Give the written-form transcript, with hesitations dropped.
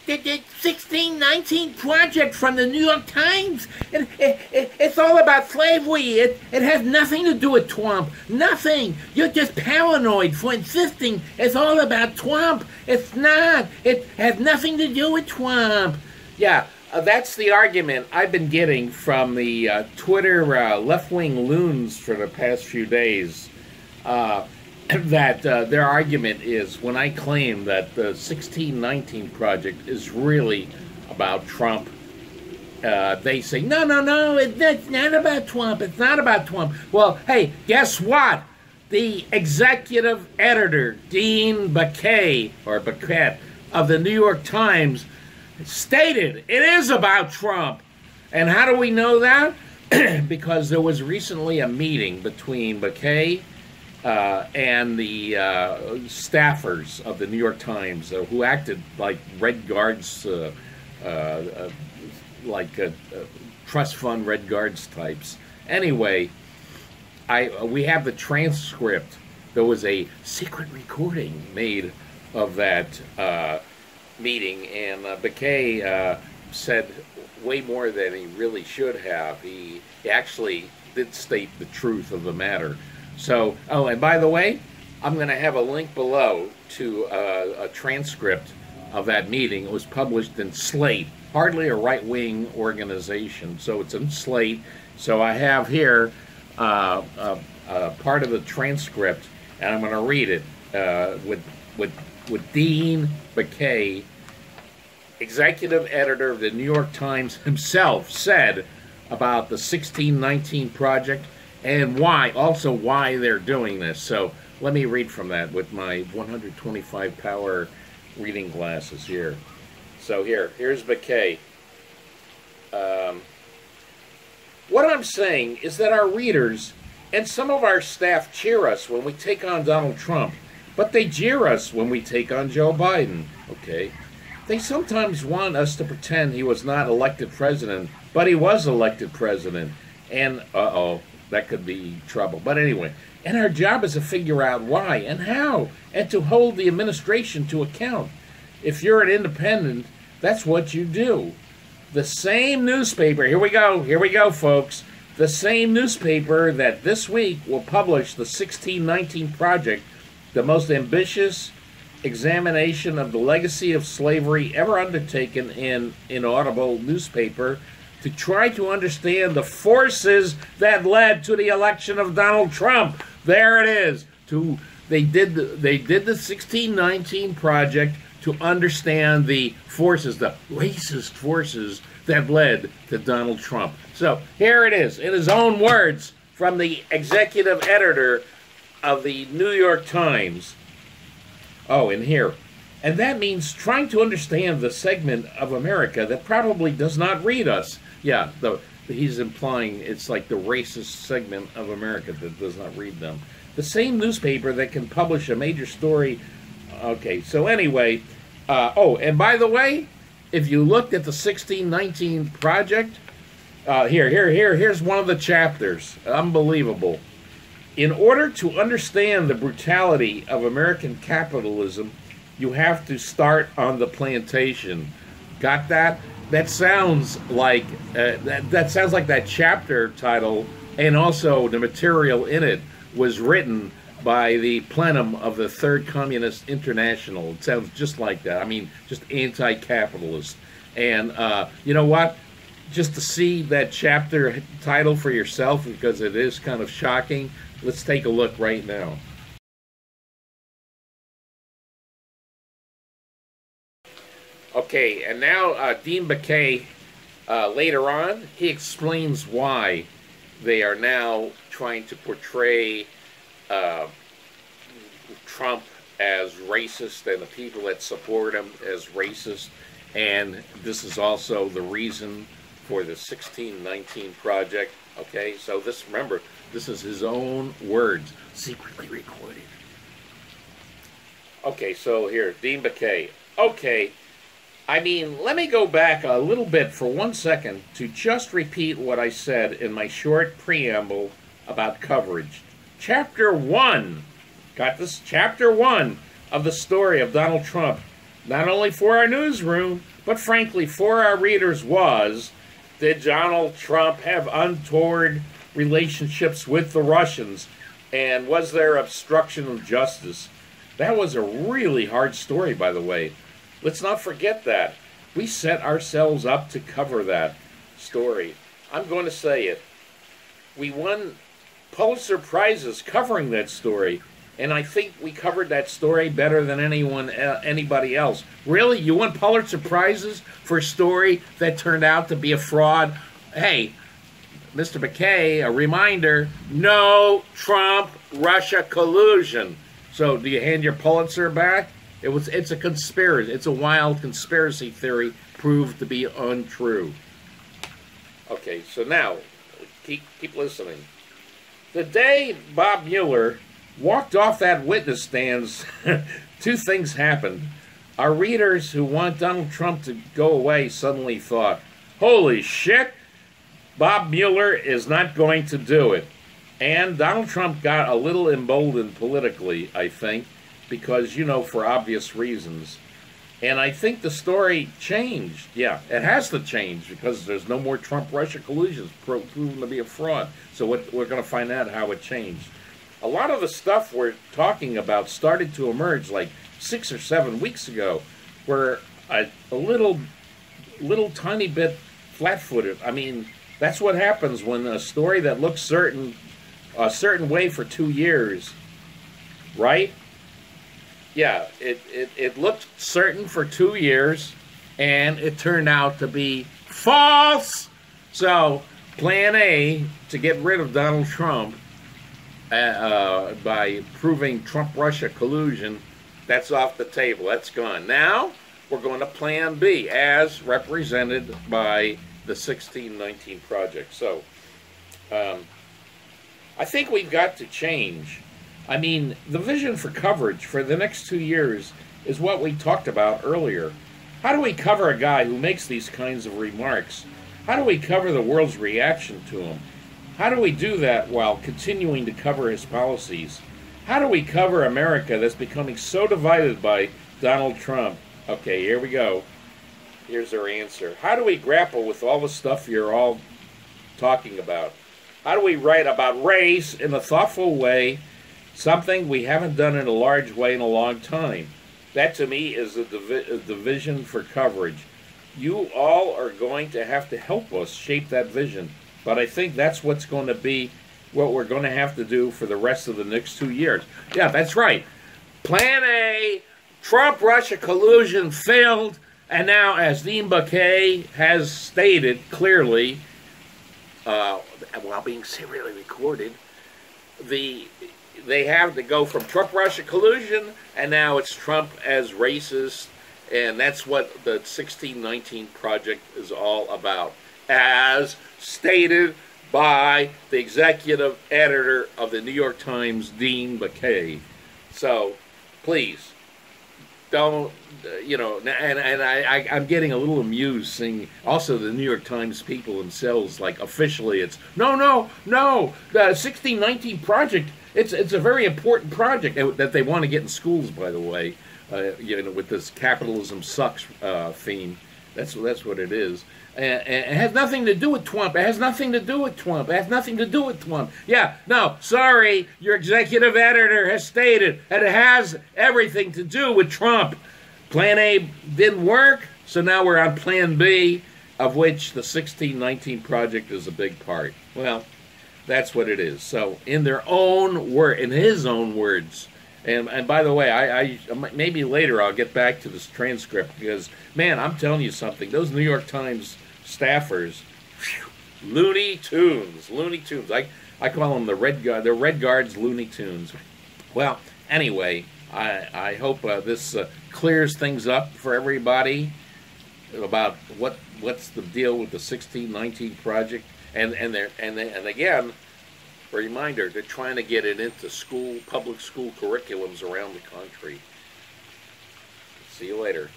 The 1619 Project from the New York Times. It's all about slavery. It has nothing to do with Trump. Nothing. You're just paranoid for insisting it's all about Trump. It's not. It has nothing to do with Trump. Yeah, that's the argument I've been getting from the Twitter left-wing loons for the past few days. That their argument is when I claim that the 1619 Project is really about Trump, they say, no, it's not about Trump. It's not about Trump. Well, hey, guess what? The executive editor, Dean Baquet, or Baquet, of the New York Times, stated it is about Trump. And how do we know that? Because there was recently a meeting between Baquet and the staffers of the New York Times who acted like Red Guards, trust fund Red Guards types. Anyway, we have the transcript. There was a secret recording made of that meeting, and Baquet said way more than he really should have. He actually did state the truth of the matter. So, oh, and by the way, I'm going to have a link below to a transcript of that meeting. It was published in Slate, hardly a right-wing organization, so it's in Slate. So I have here part of the transcript, and I'm going to read it with Dean Baquet, executive editor of the New York Times, himself said about the 1619 Project. And why they're doing this. So let me read from that with my 125 power reading glasses here. So here's Baquet. What I'm saying is that our readers and some of our staff cheer us when we take on Donald Trump, but they jeer us when we take on Joe Biden. Okay? They sometimes want us to pretend he was not elected president, but he was elected president. And, that could be trouble. But anyway, and our job is to figure out why and how, and to hold the administration to account. If you're an independent, that's what you do. The same newspaper, here we go, folks. The same newspaper that this week will publish the 1619 Project, the most ambitious examination of the legacy of slavery ever undertaken in inaudible newspaper, to try to understand the forces that led to the election of Donald Trump. There it is. They did the 1619 Project to understand the forces, the racist forces that led to Donald Trump. So here it is, in his own words, from the executive editor of the New York Times. Oh, and here. And that means trying to understand the segment of America that probably does not read us. Yeah, he's implying it's like the racist segment of America that does not read them. The same newspaper that can publish a major story. Okay, so anyway, and by the way, if you looked at the 1619 Project, here's one of the chapters. Unbelievable. In order to understand the brutality of American capitalism, you have to start on the plantation. Got that? That sounds like that sounds like that chapter title, and also the material in it was written by the plenum of the Third Communist International. It sounds just like that. I mean, just anti-capitalist. And you know what? Just to see that chapter title for yourself, because it is kind of shocking, let's take a look right now. Okay, and now Dean Baquet, later on, he explains why they are now trying to portray Trump as racist and the people that support him as racist. And this is also the reason for the 1619 Project. Okay, so this, remember, this is his own words, secretly recorded. Okay, so here, Dean Baquet. Okay. I mean, let me go back a little bit for 1 second to just repeat what I said in my short preamble about coverage. Chapter 1, got this? Chapter 1 of the story of Donald Trump not only for our newsroom, but frankly for our readers was, did Donald Trump have untoward relationships with the Russians? And was there obstruction of justice? That was a really hard story, by the way. Let's not forget that. We set ourselves up to cover that story. I'm going to say it. We won Pulitzer Prizes covering that story, and I think we covered that story better than anybody else. Really? You won Pulitzer Prizes for a story that turned out to be a fraud? Hey, Mr. Baquet, a reminder, no Trump-Russia collusion. So do you hand your Pulitzer back? It's a conspiracy. It's a wild conspiracy theory proved to be untrue. Okay, so now, keep listening. The day Bob Mueller walked off that witness stand, two things happened. Our readers who want Donald Trump to go away suddenly thought, holy shit, Bob Mueller is not going to do it. And Donald Trump got a little emboldened politically, I think, because, for obvious reasons. And I think the story changed. Yeah, it has to change because there's no more Trump-Russia collusion. It's proven to be a fraud. So we're going to find out how it changed. A lot of the stuff we're talking about started to emerge like 6 or 7 weeks ago, where a little tiny bit flat-footed. I mean, that's what happens when a story that looks a certain way for 2 years, right? Yeah, it looked certain for 2 years, and it turned out to be false. So, Plan A to get rid of Donald Trump by proving Trump-Russia collusion, that's off the table. That's gone. Now, we're going to Plan B, as represented by the 1619 Project. So, I think we've got to change. I mean, the vision for coverage for the next 2 years is what we talked about earlier. How do we cover a guy who makes these kinds of remarks? How do we cover the world's reaction to him? How do we do that while continuing to cover his policies? How do we cover America that's becoming so divided by Donald Trump? Okay, here we go. Here's our answer. How do we grapple with all the stuff you're all talking about? How do we write about race in a thoughtful way, something we haven't done in a large way in a long time? That, to me, is the vision for coverage. You all are going to have to help us shape that vision. But I think that's what's going to be what we're going to have to do for the rest of the next 2 years. Yeah, that's right. Plan A, Trump-Russia collusion failed. And now, as Dean Baquet has stated clearly, while being serially recorded, they have to go from Trump-Russia collusion, and now it's Trump as racist, and that's what the 1619 Project is all about, as stated by the executive editor of the New York Times, Dean Baquet. So, please, don't, I'm getting a little amused seeing also the New York Times people themselves, like officially it's, no, the 1619 Project, it's a very important project that they want to get in schools, by the way, with this capitalism sucks theme. That's what it is. And it has nothing to do with Trump. It has nothing to do with Trump. It has nothing to do with Trump. Yeah, no, sorry, your executive editor has stated that it has everything to do with Trump. Plan A didn't work, so now we're on Plan B, of which the 1619 Project is a big part. Well, that's what it is. So, in their own word, in his own words, and by the way, I maybe later I'll get back to this transcript because, man, I'm telling you something. Those New York Times staffers, whew, Looney Tunes. I call them the Red Guards Looney Tunes. Well, anyway, I hope this clears things up for everybody about what's the deal with the 1619 Project, and again. A reminder, they're trying to get it into public school curriculums around the country. See you later.